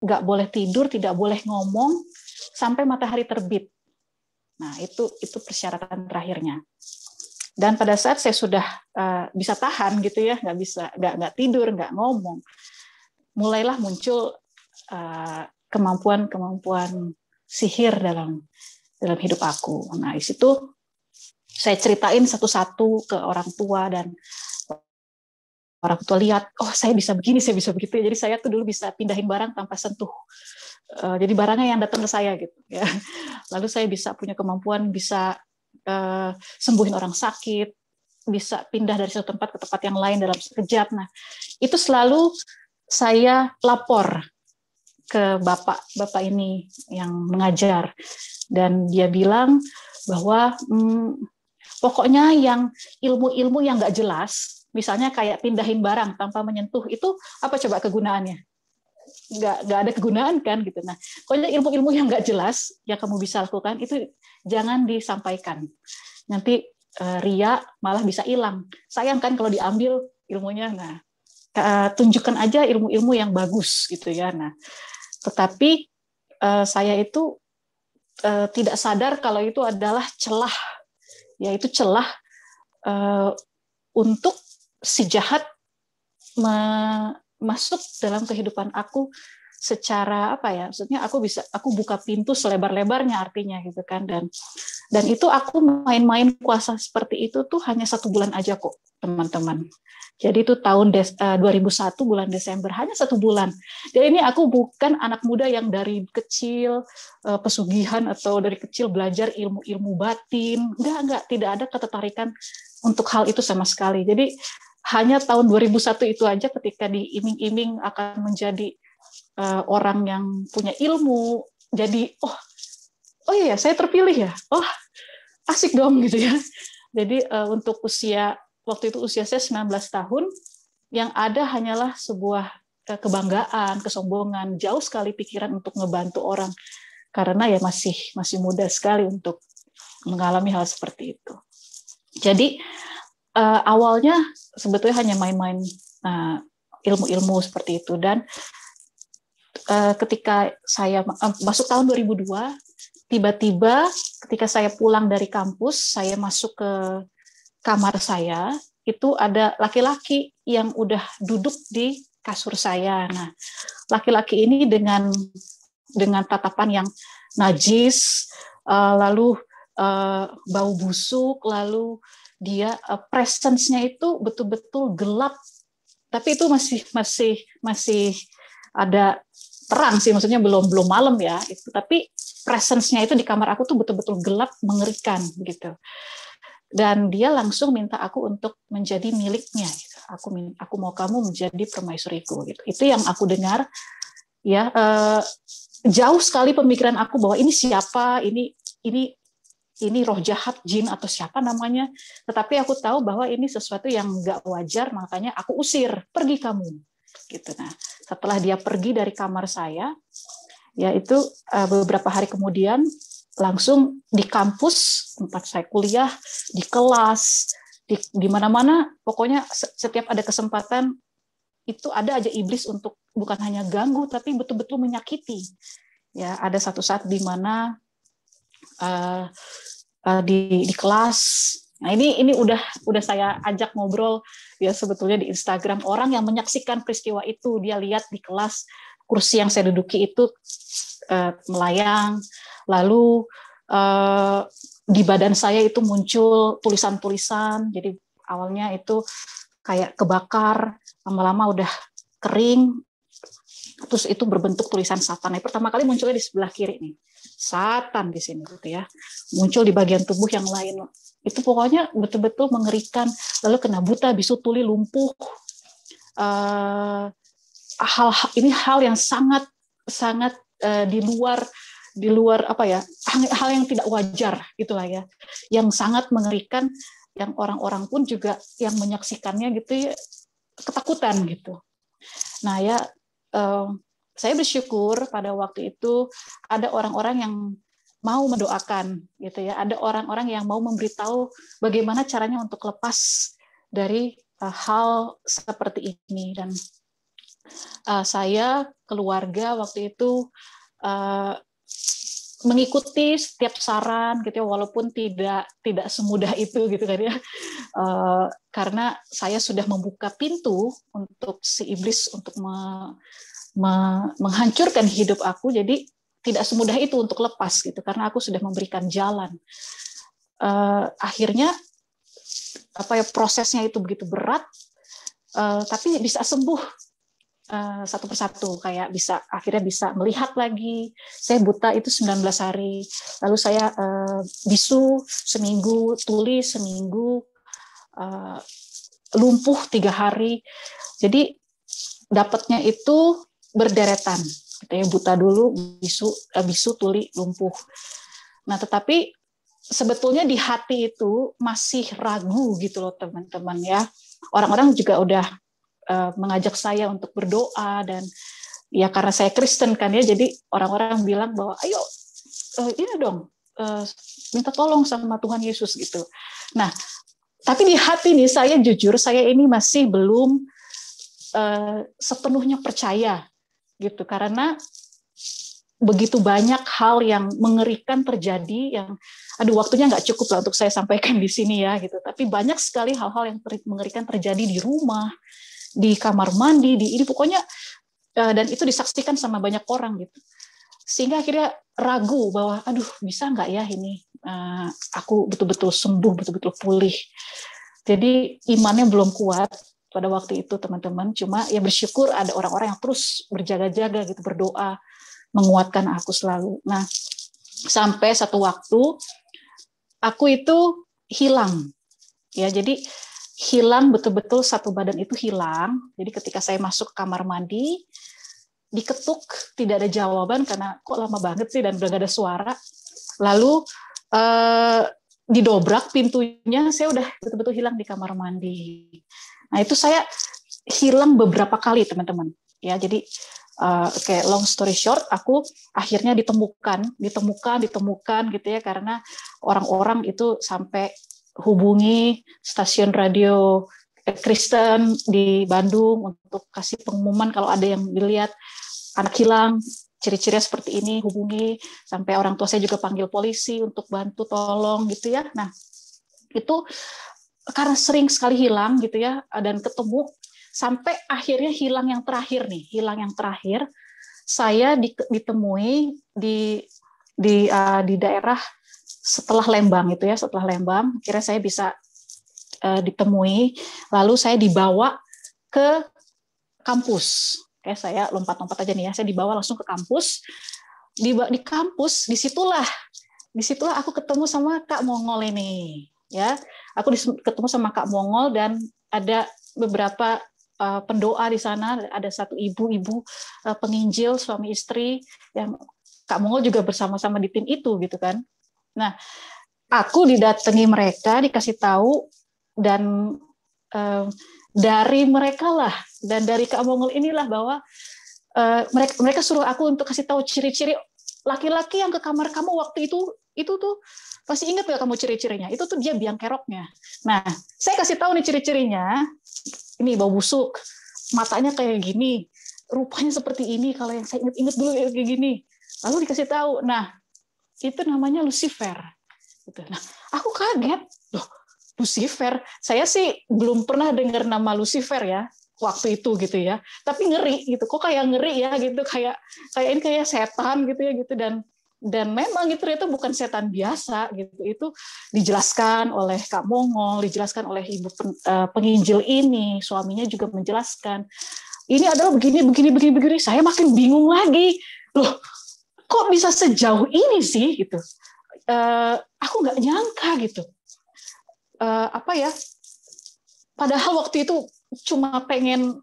nggak boleh tidur, tidak boleh ngomong sampai matahari terbit. Nah, itu persyaratan terakhirnya. Dan pada saat saya sudah bisa tahan gitu ya, nggak tidur, nggak ngomong, mulailah muncul kemampuan sihir dalam hidup aku. Nah, di situ saya ceritain satu-satu ke orang tua, dan orang tua lihat, oh saya bisa begini, saya bisa begitu. Jadi saya tuh dulu bisa pindahin barang tanpa sentuh. Jadi barangnya yang datang ke saya gitu ya. Lalu saya bisa punya kemampuan bisa sembuhin orang sakit, bisa pindah dari satu tempat ke tempat yang lain dalam sekejap. Nah, itu selalu saya lapor ke bapak ini yang mengajar, dan dia bilang bahwa pokoknya yang ilmu-ilmu yang nggak jelas, misalnya kayak pindahin barang tanpa menyentuh, itu apa coba kegunaannya? Nggak ada kegunaan kan gitu. Nah, pokoknya ilmu-ilmu yang nggak jelas yang kamu bisa lakukan itu jangan disampaikan. Nanti ria malah bisa hilang. Sayang kan kalau diambil ilmunya. Nah, tunjukkan aja ilmu-ilmu yang bagus gitu ya. Nah, tetapi saya itu tidak sadar kalau itu adalah celah, yaitu celah untuk si jahat masuk dalam kehidupan aku secara apa ya, maksudnya aku buka pintu selebar-lebarnya artinya gitu kan. Dan itu aku main-main kuasa seperti itu tuh hanya 1 bulan aja kok teman-teman. Jadi itu tahun 2001 bulan Desember, hanya 1 bulan. Jadi ini aku bukan anak muda yang dari kecil pesugihan atau dari kecil belajar ilmu-ilmu batin, enggak, tidak ada ketertarikan untuk hal itu sama sekali. Jadi hanya tahun 2001 itu aja ketika diiming-iming akan menjadi orang yang punya ilmu, jadi oh iya saya terpilih ya, asik dong gitu ya. Jadi untuk waktu itu usia saya 19 tahun, yang ada hanyalah sebuah kebanggaan, kesombongan, jauh sekali pikiran untuk ngebantu orang, karena ya masih muda sekali untuk mengalami hal seperti itu. Jadi awalnya sebetulnya hanya main-main ilmu-ilmu seperti itu, dan ketika saya masuk tahun 2002, tiba-tiba ketika saya pulang dari kampus, saya masuk ke kamar saya, itu ada laki-laki yang udah duduk di kasur saya. Nah, laki-laki ini dengan tatapan yang najis, lalu bau busuk, lalu dia presence-nya itu betul-betul gelap, tapi itu masih ada terang sih, maksudnya belum malam ya itu, tapi presence-nya itu di kamar aku tuh betul-betul gelap, mengerikan gitu. Dan dia langsung minta aku untuk menjadi miliknya gitu. Aku mau kamu menjadi permaisuriku gitu. Itu yang aku dengar ya. Jauh sekali pemikiran aku bahwa ini siapa, ini roh jahat, jin atau siapa namanya, tetapi aku tahu bahwa ini sesuatu yang nggak wajar, makanya aku usir, pergi kamu gitu. Nah, setelah dia pergi dari kamar saya, yaitu beberapa hari kemudian, langsung di kampus tempat saya kuliah, di kelas, di mana-mana, pokoknya setiap ada kesempatan itu ada aja iblis untuk bukan hanya ganggu, tapi betul-betul menyakiti. Ya, ada satu saat di mana di kelas. Nah, ini udah saya ajak ngobrol ya sebetulnya di Instagram, orang yang menyaksikan peristiwa itu, dia lihat di kelas kursi yang saya duduki itu melayang, lalu di badan saya itu muncul tulisan-tulisan. Jadi awalnya itu kayak kebakar, lama-lama udah kering, terus itu berbentuk tulisan Satan. Nah, pertama kali munculnya di sebelah kiri nih, Satan di sini gitu ya, muncul di bagian tubuh yang lain. Itu pokoknya betul-betul mengerikan. Lalu kena buta, bisu tuli, lumpuh. Ini hal yang sangat di luar apa ya, hal yang tidak wajar gitulah ya, yang sangat mengerikan, yang orang-orang pun juga yang menyaksikannya gitu ya ketakutan gitu. Nah ya, saya bersyukur pada waktu itu ada orang-orang yang mau mendoakan gitu ya, ada orang-orang yang mau memberitahu bagaimana caranya untuk lepas dari hal seperti ini. Dan Saya, keluarga waktu itu mengikuti setiap saran gitu ya, walaupun tidak semudah itu gitu kan ya. Karena saya sudah membuka pintu untuk si iblis untuk menghancurkan hidup aku, jadi tidak semudah itu untuk lepas gitu, karena aku sudah memberikan jalan. Akhirnya prosesnya itu begitu berat, tapi bisa sembuh satu persatu, kayak akhirnya bisa melihat lagi. Saya buta itu 19 hari, lalu saya bisu seminggu, tuli seminggu, lumpuh 3 hari. Jadi dapatnya itu berderetan, gitu ya, buta dulu, bisu, tuli, lumpuh. Nah, tetapi sebetulnya di hati itu masih ragu gitu loh teman-teman ya. Orang-orang juga udah mengajak saya untuk berdoa, dan ya karena saya Kristen kan ya, jadi orang-orang bilang bahwa ayo ini dong minta tolong sama Tuhan Yesus gitu. Nah, tapi di hati nih saya jujur, saya ini masih belum sepenuhnya percaya gitu, karena begitu banyak hal yang mengerikan terjadi, yang waktunya nggak cukup lah untuk saya sampaikan di sini ya gitu. Tapi banyak sekali hal-hal yang mengerikan terjadi di rumah, di kamar mandi, di ini pokoknya, dan itu disaksikan sama banyak orang gitu. Sehingga akhirnya ragu bahwa bisa nggak ya ini aku betul-betul sembuh, betul-betul pulih. Jadi imannya belum kuat pada waktu itu teman-teman. Cuma ya bersyukur ada orang-orang yang terus berjaga-jaga gitu, berdoa, menguatkan aku selalu. Nah, sampai satu waktu aku itu hilang. Ya, jadi hilang betul-betul, satu badan itu hilang. Jadi ketika saya masuk ke kamar mandi, diketuk, tidak ada jawaban karena kok lama banget sih dan udah gak ada suara. Lalu didobrak pintunya, saya udah betul-betul hilang di kamar mandi. Nah, itu saya hilang beberapa kali teman-teman. Ya, jadi long story short, aku akhirnya ditemukan gitu ya, karena orang-orang itu sampai hubungi stasiun radio Kristen di Bandung untuk kasih pengumuman kalau ada yang dilihat anak hilang, ciri-cirinya seperti ini, hubungi. Sampai orang tua saya juga panggil polisi untuk bantu tolong gitu ya. Nah, itu karena sering sekali hilang gitu ya, dan ketemu, sampai akhirnya hilang yang terakhir, saya ditemui di daerah setelah Lembang itu ya, akhirnya saya bisa ditemui, lalu saya dibawa ke kampus. Kayak saya lompat-lompat aja nih ya, saya dibawa langsung ke kampus. Di kampus, disitulah aku ketemu sama Kak Mongol ini ya. Aku ketemu sama Kak Mongol, dan ada beberapa pendoa di sana, ada satu ibu-ibu penginjil suami istri yang Kak Mongol juga bersama-sama di tim itu gitu kan. Nah, aku didatangi mereka, dikasih tahu, dan dari mereka lah, dan dari Kak Mongol inilah bahwa mereka suruh aku untuk kasih tahu ciri-ciri laki-laki yang ke kamar kamu waktu itu tuh, pasti ingat nggak kamu ciri-cirinya? Itu tuh dia biang keroknya. Nah, saya kasih tahu nih ciri-cirinya. Ini bau busuk, matanya kayak gini, rupanya seperti ini. Kalau yang saya ingat dulu kayak gini. Lalu dikasih tahu. Nah, itu namanya Lucifer. Nah, aku kaget. Loh, Lucifer? Saya sih belum pernah dengar nama Lucifer ya waktu itu gitu ya. Tapi ngeri gitu. Kok kayak ngeri ya gitu, kayak ini kayak setan gitu ya gitu, dan memang itu ternyata bukan setan biasa gitu. Itu dijelaskan oleh Kak Mongol, dijelaskan oleh ibu penginjil ini, suaminya juga menjelaskan. Ini adalah begini. Saya makin bingung lagi. Loh, kok bisa sejauh ini sih gitu. Aku nggak nyangka gitu. Padahal waktu itu cuma pengen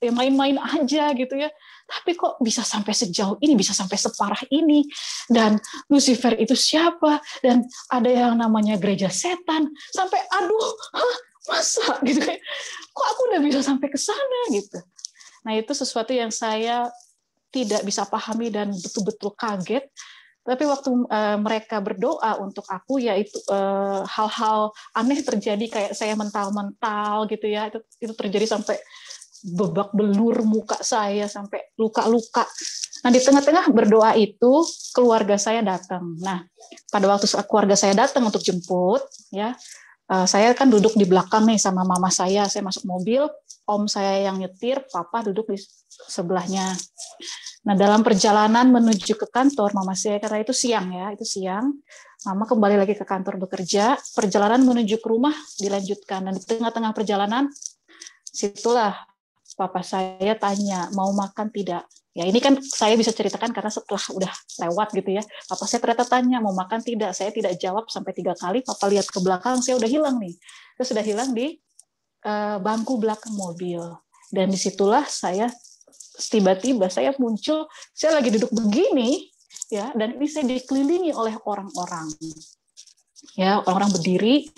ya main-main aja gitu ya. Tapi kok bisa sampai sejauh ini, bisa sampai separah ini. Dan Lucifer itu siapa? Dan ada yang namanya gereja setan. Sampai masa gitu ya. Kok aku udah bisa sampai ke sana gitu. Nah, itu sesuatu yang saya tidak bisa pahami dan betul-betul kaget. Tapi waktu mereka berdoa untuk aku, ya itu hal-hal aneh terjadi, kayak saya mental-mental gitu ya. Itu terjadi sampai bebak belur muka saya sampai luka-luka. Nah, di tengah-tengah berdoa itu keluarga saya datang. Nah, pada waktu keluarga saya datang untuk jemput, ya, saya kan duduk di belakang nih sama mama saya. Saya masuk mobil, om saya yang nyetir, papa duduk di sebelahnya. Nah, dalam perjalanan menuju ke kantor mama saya, karena itu siang ya, itu siang, mama kembali lagi ke kantor bekerja. Perjalanan menuju ke rumah dilanjutkan. Dan di tengah-tengah perjalanan, situlah papa saya tanya, mau makan tidak? Ya ini kan saya bisa ceritakan karena setelah udah lewat gitu ya. Papa saya ternyata tanya, mau makan tidak? Saya tidak jawab sampai 3 kali. Papa lihat ke belakang, saya udah hilang nih. Saya sudah hilang di bangku belakang mobil. Dan disitulah saya tiba-tiba saya muncul, saya lagi duduk begini, ya, dan ini saya dikelilingi oleh orang-orang. Ya, orang-orang berdiri.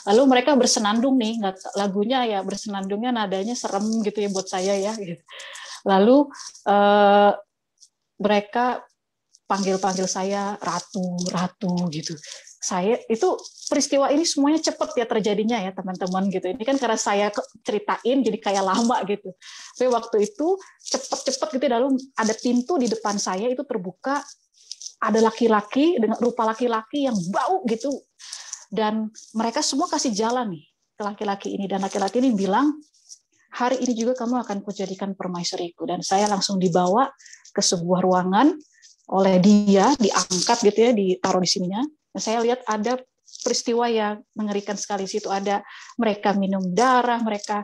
Lalu mereka bersenandung nih, lagunya ya bersenandungnya nadanya serem gitu ya buat saya ya. Lalu mereka panggil-panggil saya ratu gitu. Saya itu peristiwa ini semuanya cepat ya terjadinya ya teman-teman gitu. Ini kan karena saya ceritain jadi kayak lama gitu. Tapi waktu itu cepat-cepat gitu, lalu ada pintu di depan saya itu terbuka, ada laki-laki dengan rupa laki-laki yang bau gitu. Dan mereka semua kasih jalan nih ke laki-laki ini. Dan laki-laki ini bilang, hari ini juga kamu akan kujadikan permaisuriku. Dan saya langsung dibawa ke sebuah ruangan oleh dia, diangkat gitu ya, ditaruh di sininya. Dan saya lihat ada peristiwa yang mengerikan sekali. Situ ada mereka minum darah, mereka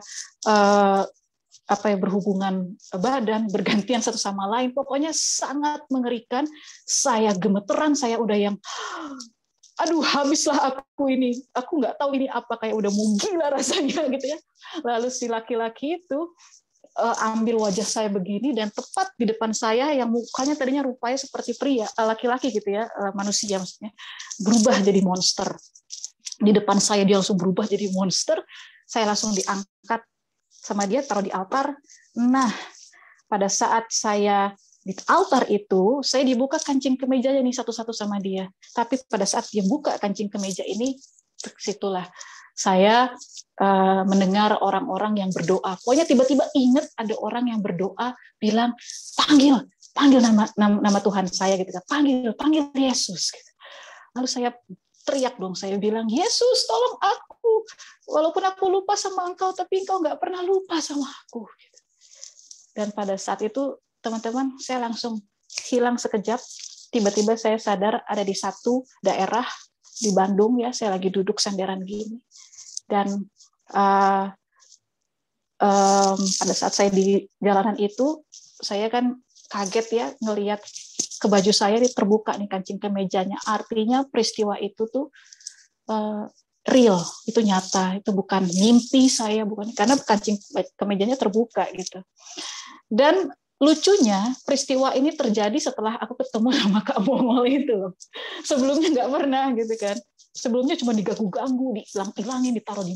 berhubungan badan, bergantian satu sama lain. Pokoknya sangat mengerikan. Saya gemeteran, saya udah yang aduh habislah aku ini, aku nggak tahu ini apa, kayak udah mau gila rasanya gitu ya. Lalu si laki-laki itu ambil wajah saya begini dan tepat di depan saya yang mukanya tadinya rupanya seperti pria, laki-laki gitu ya, manusia maksudnya, berubah jadi monster. Di depan saya dia langsung berubah jadi monster, saya langsung diangkat sama dia, taruh di altar. Nah, pada saat saya di altar itu, saya dibuka kancing kemejanya nih satu-satu sama dia. Tapi pada saat dia buka kancing kemeja ini, situlah saya mendengar orang-orang yang berdoa. Pokoknya tiba-tiba ingat ada orang yang berdoa, bilang, panggil nama Tuhan saya gitu kan, panggil Yesus. Gitu. Lalu saya teriak dong, saya bilang, Yesus tolong aku, walaupun aku lupa sama engkau, tapi engkau nggak pernah lupa sama aku. Gitu. Dan pada saat itu teman-teman, saya langsung hilang sekejap. Tiba-tiba saya sadar ada di satu daerah di Bandung ya, saya lagi duduk senderan gini. Dan pada saat saya di jalanan itu, saya kan kaget ya ngelihat ke baju saya terbuka nih kancing kemejanya. Artinya peristiwa itu tuh real, itu nyata, itu bukan mimpi saya, bukan, karena kancing kemejanya terbuka gitu. Dan lucunya, peristiwa ini terjadi setelah aku ketemu sama Kak Mongol itu. Sebelumnya nggak pernah gitu kan. Sebelumnya cuma diganggu-ganggu, dihilang-hilangin, ditaruh di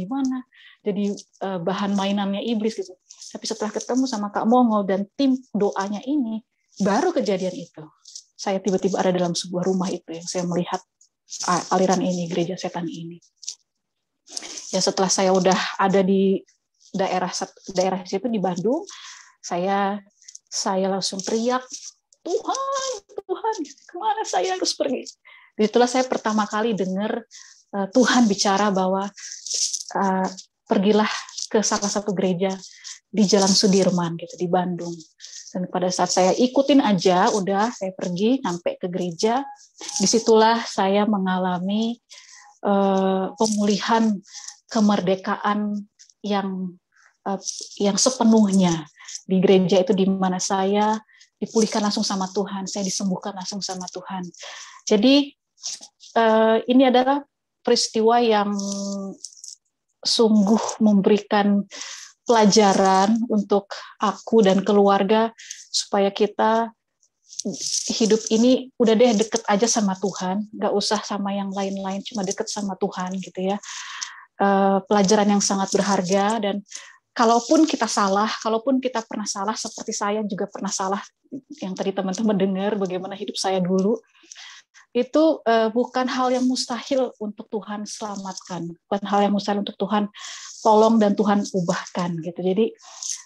mana. Jadi bahan mainannya iblis gitu. Tapi setelah ketemu sama Kak Mongol dan tim doanya ini, baru kejadian itu. Saya tiba-tiba ada dalam sebuah rumah itu yang saya melihat aliran ini, gereja setan ini. Ya setelah saya udah ada di daerah situ di Bandung, saya langsung teriak, Tuhan, kemana saya harus pergi? Itulah saya pertama kali dengar Tuhan bicara bahwa pergilah ke salah satu gereja di Jalan Sudirman gitu di Bandung. Dan pada saat saya ikutin aja, udah saya pergi sampai ke gereja, disitulah saya mengalami pemulihan kemerdekaan yang sepenuhnya di gereja itu, di mana saya dipulihkan langsung sama Tuhan, saya disembuhkan langsung sama Tuhan. Jadi ini adalah peristiwa yang sungguh memberikan pelajaran untuk aku dan keluarga supaya kita hidup ini udah deh deket aja sama Tuhan, nggak usah sama yang lain-lain, cuma deket sama Tuhan gitu ya. Pelajaran yang sangat berharga. Dan kalaupun kita pernah salah, seperti saya juga pernah salah, yang tadi teman-teman dengar bagaimana hidup saya dulu, itu bukan hal yang mustahil untuk Tuhan selamatkan, bukan hal yang mustahil untuk Tuhan tolong dan Tuhan ubahkan gitu. Jadi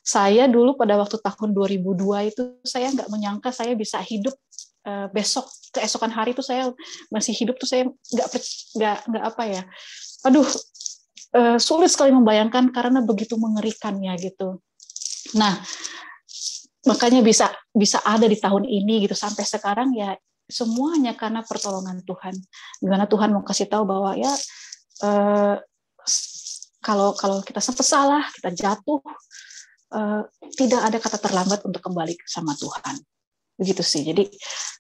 saya dulu pada waktu tahun 2002 itu saya nggak menyangka saya bisa hidup besok keesokan hari itu saya masih hidup tuh, saya nggak apa ya, aduh, sulit sekali membayangkan karena begitu mengerikannya gitu. Nah, makanya bisa ada di tahun ini gitu sampai sekarang ya, semuanya karena pertolongan Tuhan. Gimana Tuhan mau kasih tahu bahwa ya kalau kita sempat salah, kita jatuh, tidak ada kata terlambat untuk kembali sama Tuhan. Begitu sih. Jadi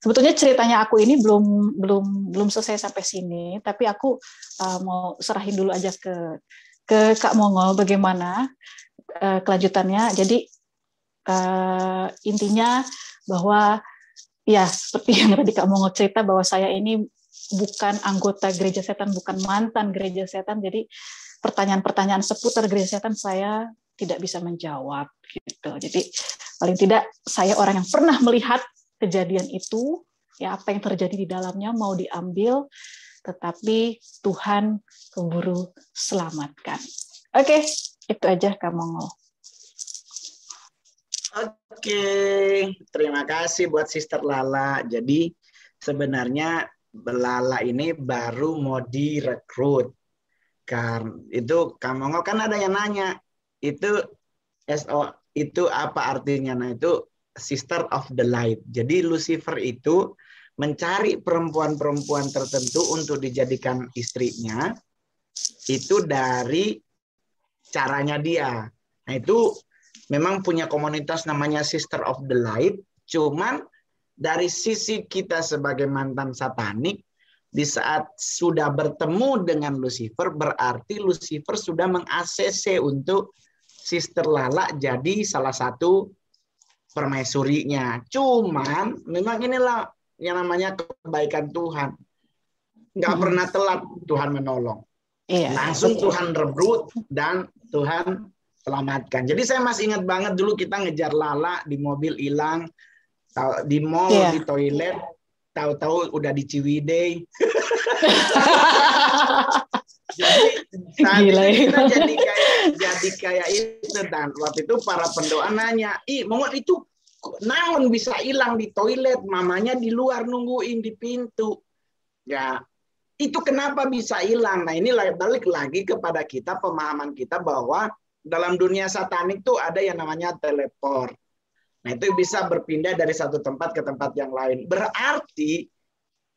sebetulnya ceritanya aku ini belum selesai sampai sini, tapi aku mau serahin dulu aja ke Kak Mongol bagaimana kelanjutannya. Jadi intinya bahwa ya seperti yang tadi Kak Mongol cerita bahwa saya ini bukan anggota gereja setan, bukan mantan gereja setan. Jadi pertanyaan-pertanyaan seputar gereja setan saya tidak bisa menjawab gitu. Jadi paling tidak saya orang yang pernah melihat kejadian itu, ya apa yang terjadi di dalamnya mau diambil, tetapi Tuhan keburu selamatkan. Oke, itu aja Kak Mongol. Oke, terima kasih buat Sister Lala. Jadi sebenarnya Lala ini baru mau direkrut. Karena itu Kak Mongol kan ada yang nanya, itu SO itu apa artinya? Nah, itu Sister of the Light. Jadi Lucifer itu mencari perempuan-perempuan tertentu untuk dijadikan istrinya, itu dari caranya dia. Nah, itu memang punya komunitas namanya Sister of the Light, cuman dari sisi kita sebagai mantan satanik, di saat sudah bertemu dengan Lucifer, berarti Lucifer sudah meng-ACC untuk Sister Lala jadi salah satu permaisurinya. Cuman memang inilah yang namanya kebaikan Tuhan. Nggak pernah telat Tuhan menolong. Langsung Tuhan rekrut dan Tuhan selamatkan. Jadi saya masih ingat banget dulu kita ngejar Lala di mobil hilang, di mall, di toilet, tahu-tahu udah di Ciwidey. Jadi saat itu kita jadi kayak itu, dan waktu itu para pendoa nanya, Mongol itu naon bisa hilang di toilet, mamanya di luar nungguin di pintu. Ya, itu kenapa bisa hilang? Nah, ini balik lagi kepada kita, pemahaman kita bahwa dalam dunia satanik tuh ada yang namanya teleport. Nah, itu bisa berpindah dari satu tempat ke tempat yang lain. Berarti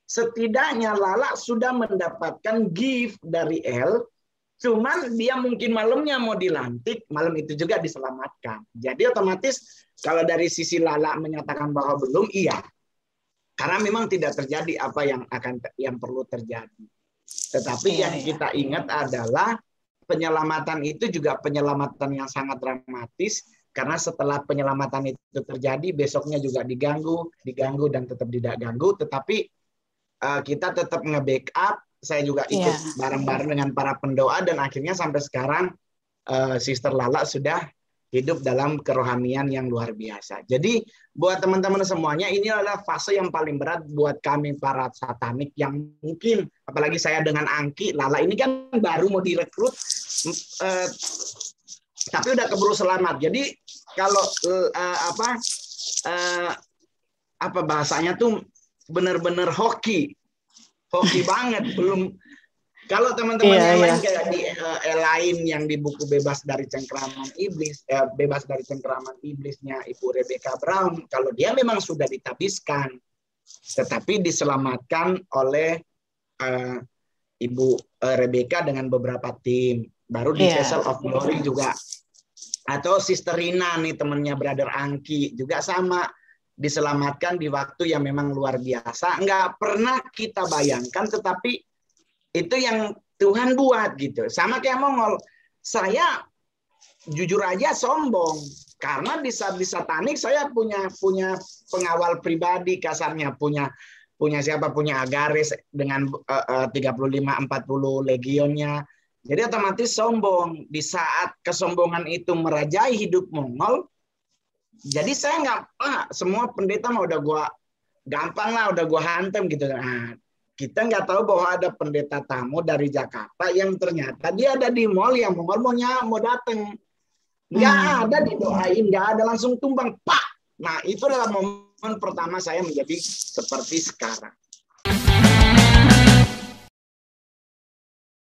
setidaknya Lala sudah mendapatkan gift dari El, cuman dia mungkin malamnya mau dilantik, malam itu juga diselamatkan. Jadi otomatis kalau dari sisi Lala menyatakan bahwa belum, iya. Karena memang tidak terjadi apa yang perlu terjadi. Tetapi yang kita ingat adalah penyelamatan itu juga penyelamatan yang sangat dramatis, karena setelah penyelamatan itu terjadi, besoknya juga diganggu dan tetap tidak ganggu, tetapi kita tetap nge-backup. Saya juga ikut bareng-bareng dengan para pendoa, dan akhirnya sampai sekarang Sister Lala sudah hidup dalam kerohanian yang luar biasa. Jadi buat teman-teman semuanya, ini adalah fase yang paling berat buat kami para satanik yang mungkin, apalagi saya dengan Angki, Lala ini kan baru mau direkrut, tapi udah keburu selamat. Jadi kalau apa bahasanya tuh benar-benar hoki banget. Belum, kalau teman-teman yang lain kayak di lain yang di buku bebas dari cengkraman iblisnya Ibu Rebecca Brown, kalau dia memang sudah ditabiskan tetapi diselamatkan oleh Ibu Rebecca dengan beberapa tim, baru di Vessel of Glory juga. Atau Sister Rina nih, temannya Brother Angki, juga sama, diselamatkan di waktu yang memang luar biasa, nggak pernah kita bayangkan, tetapi itu yang Tuhan buat gitu. Sama kayak Mongol, saya jujur aja sombong, karena di satanik saya punya pengawal pribadi, kasarnya punya siapa, punya Agares dengan 35-40 legionnya. Jadi otomatis sombong. Di saat kesombongan itu merajai hidup Mongol, jadi saya nggak, semua pendeta mah udah gua gampang lah, udah gua hantem gitu. Nah, kita nggak tahu bahwa ada pendeta tamu dari Jakarta yang ternyata dia ada di mall, yang mau datang. Nggak ada didoain, nggak ada, langsung tumbang, pak. Nah, itu adalah momen pertama saya menjadi seperti sekarang.